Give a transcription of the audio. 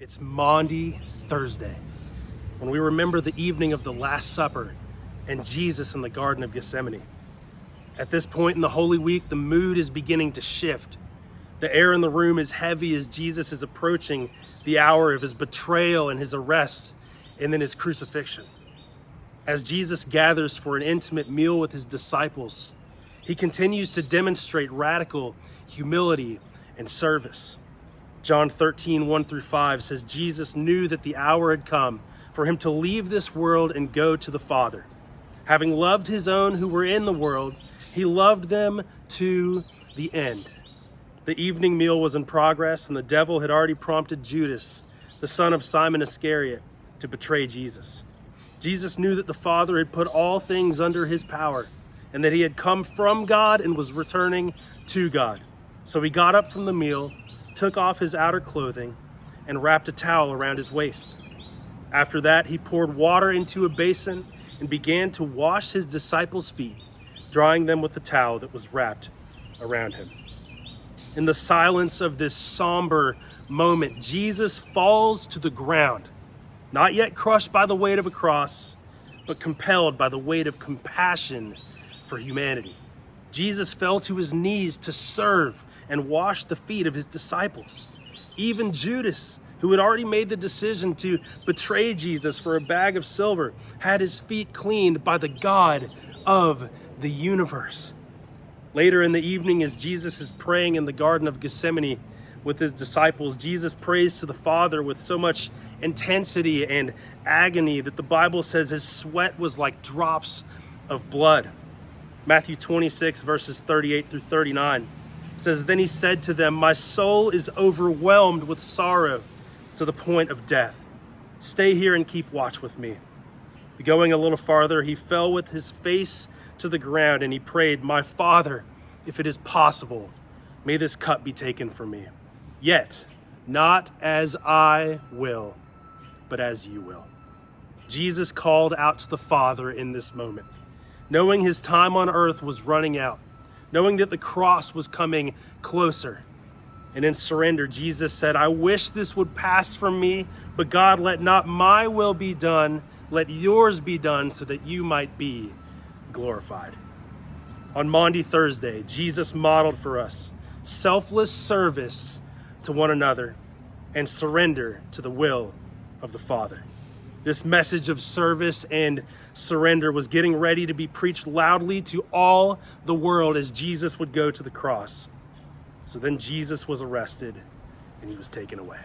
It's Maundy Thursday, when we remember the evening of the Last Supper and Jesus in the Garden of Gethsemane. At this point in the Holy Week, the mood is beginning to shift. The air in the room is heavy as Jesus is approaching the hour of his betrayal and his arrest, and then his crucifixion. As Jesus gathers for an intimate meal with his disciples, he continues to demonstrate radical humility and service. John 13, 1-5 says, Jesus knew that the hour had come for him to leave this world and go to the Father. Having loved his own who were in the world, he loved them to the end. The evening meal was in progress, and the devil had already prompted Judas, the son of Simon Iscariot, to betray Jesus. Jesus knew that the Father had put all things under his power, and that he had come from God and was returning to God. So he got up from the meal, took off his outer clothing, and wrapped a towel around his waist. After that, he poured water into a basin and began to wash his disciples' feet, drying them with the towel that was wrapped around him. In the silence of this somber moment, Jesus falls to the ground, not yet crushed by the weight of a cross, but compelled by the weight of compassion for humanity. Jesus fell to his knees to serve and wash the feet of his disciples. Even Judas, who had already made the decision to betray Jesus for a bag of silver, had his feet cleaned by the God of the universe. Later in the evening, as Jesus is praying in the Garden of Gethsemane with his disciples, Jesus prays to the Father with so much intensity and agony that the Bible says his sweat was like drops of blood. Matthew 26, verses 38-39 says, Then he said to them, My soul is overwhelmed with sorrow to the point of death. Stay here and keep watch with me. Going a little farther, he fell with his face to the ground and he prayed, My Father, if it is possible, may this cup be taken from me. Yet, not as I will, but as you will. Jesus called out to the Father in this moment, knowing his time on earth was running out, knowing that the cross was coming closer. And in surrender, Jesus said, I wish this would pass from me, but God, let not my will be done, let yours be done so that you might be glorified. On Maundy Thursday, Jesus modeled for us selfless service to one another and surrender to the will of the Father. This message of service and surrender was getting ready to be preached loudly to all the world as Jesus would go to the cross. So then Jesus was arrested and he was taken away.